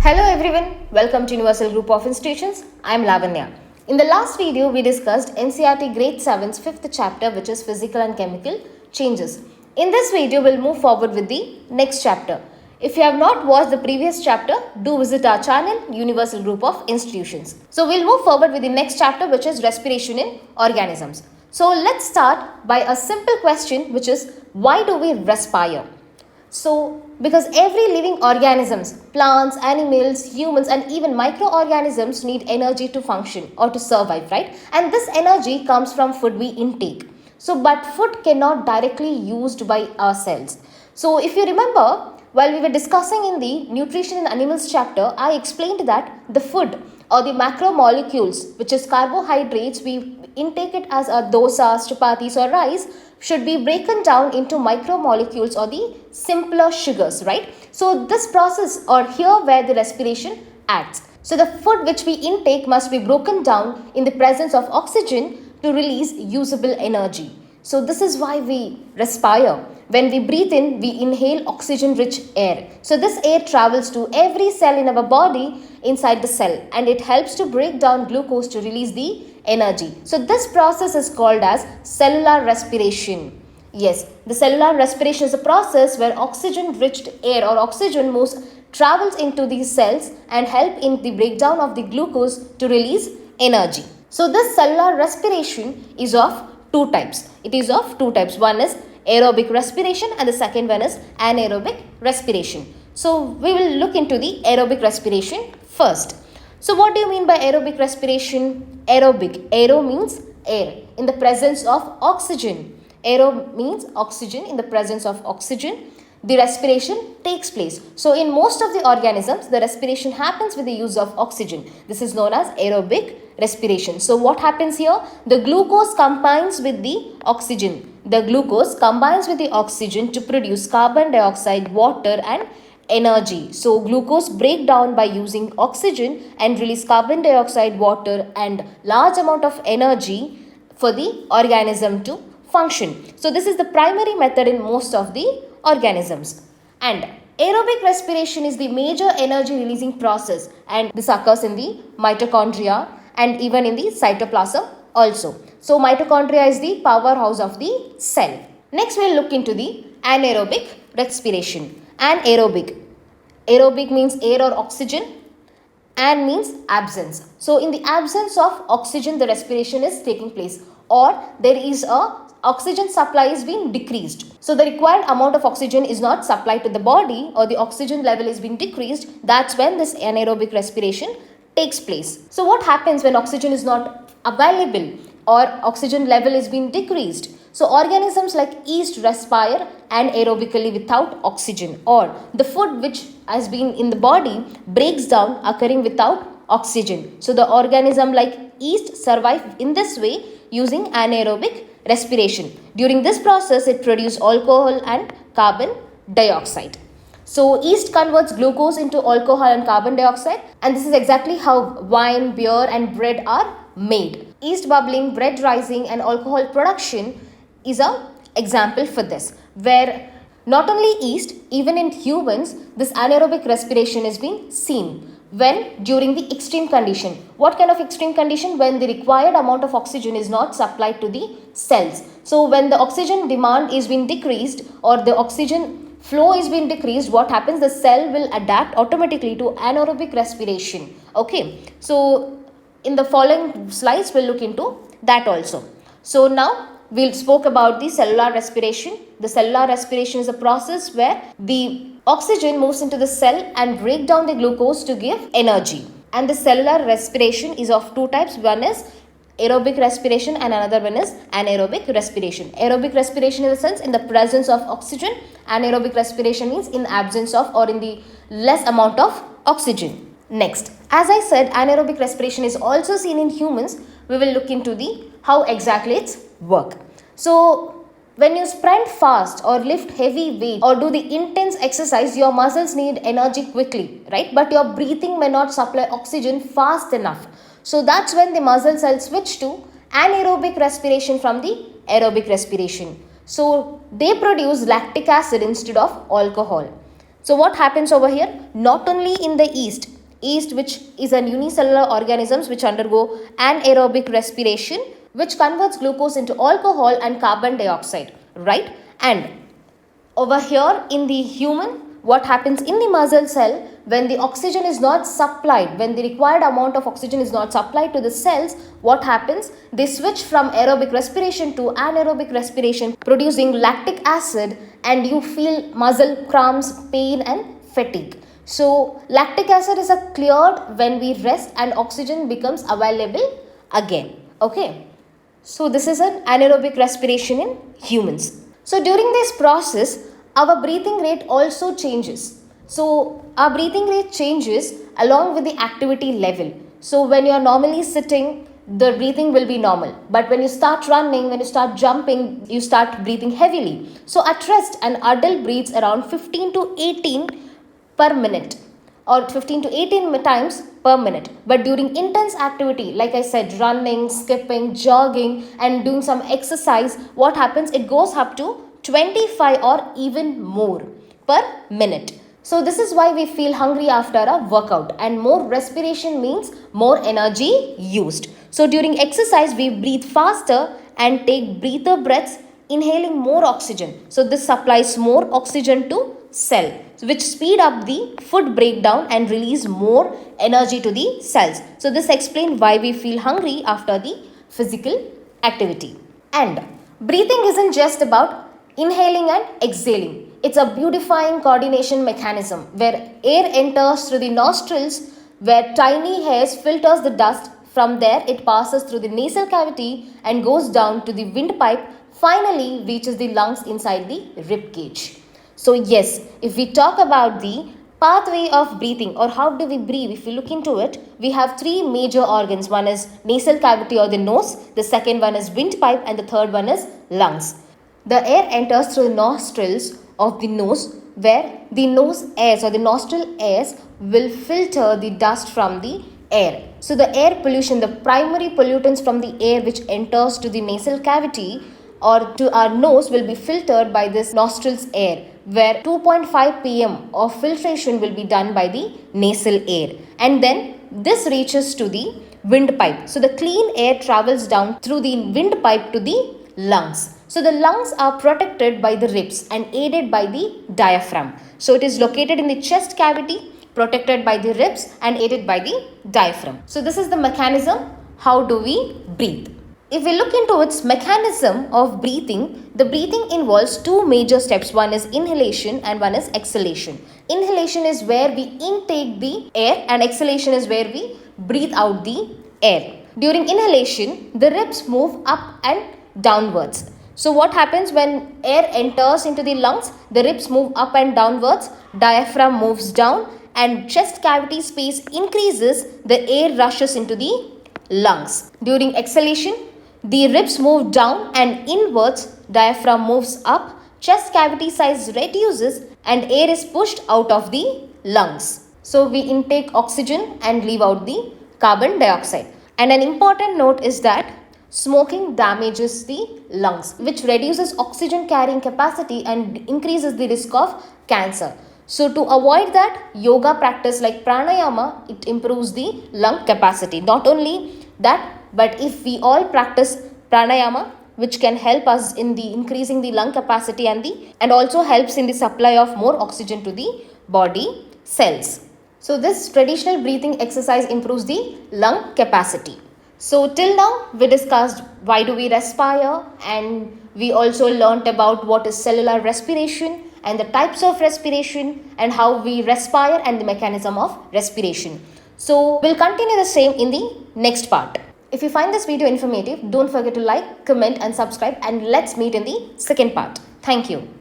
Hello everyone, welcome to Universal Group of Institutions. I am Lavanya. In the last video, we discussed NCERT Grade 7's 5th chapter, which is Physical and Chemical Changes. In this video, we'll move forward with the next chapter. If you have not watched the previous chapter, do visit our channel, Universal Group of Institutions. So we'll move forward with the next chapter, which is Respiration in Organisms. So let's start by a simple question, which is, why do we respire? So, because every living organisms, plants, animals, humans and even microorganisms need energy to function or to survive, right? And this energy comes from food we intake. So, but food cannot directly used by ourselves. So, if you remember, while we were discussing in the Nutrition in Animals chapter, I explained that the food or the macromolecules, which is carbohydrates, we intake it as a dosas, chapatis or rice, should be broken down into micromolecules or the simpler sugars, right? So this process or here where the respiration acts. So the food which we intake must be broken down in the presence of oxygen to release usable energy. So this is why we respire. When we breathe in, we inhale oxygen-rich air. So this air travels to every cell in our body inside the cell and it helps to break down glucose to release the energy. So this process is called as cellular respiration. Yes, the cellular respiration is a process where oxygen-rich air or oxygen travels into these cells and help in the breakdown of the glucose to release energy. So this cellular respiration is of two types. It is of two types. One is aerobic respiration and the second one is anaerobic respiration. So we will look into the aerobic respiration first. So what do you mean by aerobic respiration? Aerobic. Aero means air in the presence of oxygen. Aero means oxygen in the presence of oxygen. The respiration takes place. So in most of the organisms, the respiration happens with the use of oxygen. This is known as aerobic respiration. So what happens here? The glucose combines with the oxygen. The glucose combines with the oxygen to produce carbon dioxide, water and energy. So glucose break down by using oxygen and release carbon dioxide, water and large amount of energy for the organism to function. So this is the primary method in most of the organisms. And aerobic respiration is the major energy releasing process and this occurs in the mitochondria and even in the cytoplasm also. So mitochondria is the powerhouse of the cell. Next we'll look into the anaerobic respiration. Anaerobic. Aerobic means air or oxygen. An means absence. So in the absence of oxygen the respiration is taking place or there is a oxygen supply is being decreased. So the required amount of oxygen is not supplied to the body or the oxygen level is being decreased. That's when this anaerobic respiration takes place. So what happens when oxygen is not available or oxygen level is being decreased? So organisms like yeast respire anaerobically without oxygen or the food which has been in the body breaks down occurring without oxygen. So the organism like yeast survive in this way using anaerobic respiration. During this process, it produces alcohol and carbon dioxide. So yeast converts glucose into alcohol and carbon dioxide and this is exactly how wine, beer and bread are made. Yeast bubbling, bread rising and alcohol production is an example for this, where not only yeast, even in humans, this anaerobic respiration is being seen. When? During the extreme condition. What kind of extreme condition? When the required amount of oxygen is not supplied to the cells. So when the oxygen demand is being decreased or the oxygen flow is being decreased, what happens? The cell will adapt automatically to anaerobic respiration. Okay. So in the following slides, we'll look into that also. So now we spoke about the cellular respiration. The cellular respiration is a process where the oxygen moves into the cell and break down the glucose to give energy. And the cellular respiration is of two types. One is aerobic respiration and another one is anaerobic respiration. Aerobic respiration in the sense in the presence of oxygen. Anaerobic respiration means in absence of or in the less amount of oxygen. Next, as I said, anaerobic respiration is also seen in humans. We will look into the how exactly it's work. So when you sprint fast or lift heavy weight or do the intense exercise, your muscles need energy quickly, right? But your breathing may not supply oxygen fast enough. So that's when the muscle cells switch to anaerobic respiration from the aerobic respiration. So they produce lactic acid instead of alcohol. So what happens over here? Not only in the yeast, yeast, which is a unicellular organisms which undergo anaerobic respiration, which converts glucose into alcohol and carbon dioxide, right? And over here in the human, what happens in the muscle cell when the oxygen is not supplied, when the required amount of oxygen is not supplied to the cells, what happens? They switch from aerobic respiration to anaerobic respiration, producing lactic acid, and you feel muscle cramps, pain and fatigue. So lactic acid is cleared when we rest and oxygen becomes available again. Okay. So this is an anaerobic respiration in humans. So during this process, our breathing rate also changes. So our breathing rate changes along with the activity level. So when you are normally sitting, the breathing will be normal. But when you start running, when you start jumping, you start breathing heavily. So at rest, an adult breathes around 15 to 18 per minute, or 15 to 18 times per minute. But during intense activity, like I said, running, skipping, jogging and doing some exercise, what happens? It goes up to 25 or even more per minute. So this is why we feel hungry after a workout, and more respiration means more energy used. So during exercise, we breathe faster and take breather breaths, inhaling more oxygen. So this supplies more oxygen to cell, which speed up the food breakdown and release more energy to the cells. So this explains why we feel hungry after the physical activity. And breathing isn't just about inhaling and exhaling. It's a beautifying coordination mechanism where air enters through the nostrils, where tiny hairs filters the dust. From there, it passes through the nasal cavity and goes down to the windpipe, finally reaches the lungs inside the rib cage. So yes, if we talk about the pathway of breathing, or how do we breathe, if we look into it, we have three major organs. One is nasal cavity or the nose, the second one is windpipe, and the third one is lungs. The air enters through the nostrils of the nose, where the nose airs or the nostril airs will filter the dust from the air. So the air pollution, the primary pollutants from the air which enters to the nasal cavity or to our nose, will be filtered by this nostrils air, where 2.5 pm of filtration will be done by the nasal air, and then this reaches to the windpipe. So the clean air travels down through the windpipe to the lungs. So the lungs are protected by the ribs and aided by the diaphragm. So it is located in the chest cavity, protected by the ribs and aided by the diaphragm. So this is the mechanism. How do we breathe? If we look into its mechanism of breathing, the breathing involves two major steps. One is inhalation and one is exhalation. Inhalation is where we intake the air and exhalation is where we breathe out the air. During inhalation, the ribs move up and downwards. So what happens when air enters into the lungs? The ribs move up and downwards, diaphragm moves down, and chest cavity space increases, the air rushes into the lungs. During exhalation, the ribs move down and inwards, diaphragm moves up, chest cavity size reduces and air is pushed out of the lungs. So we intake oxygen and leave out the carbon dioxide. And an important note is that smoking damages the lungs, which reduces oxygen carrying capacity and increases the risk of cancer. So to avoid that, yoga practice like pranayama, it improves the lung capacity. Not only that, but if we all practice pranayama, which can help us in the increasing the lung capacity and also helps in the supply of more oxygen to the body cells. So this traditional breathing exercise improves the lung capacity. So till now we discussed why do we respire, and we also learnt about what is cellular respiration and the types of respiration and how we respire and the mechanism of respiration. So we'll continue the same in the next part. If you find this video informative, don't forget to like, comment and subscribe, and let's meet in the second part. Thank you.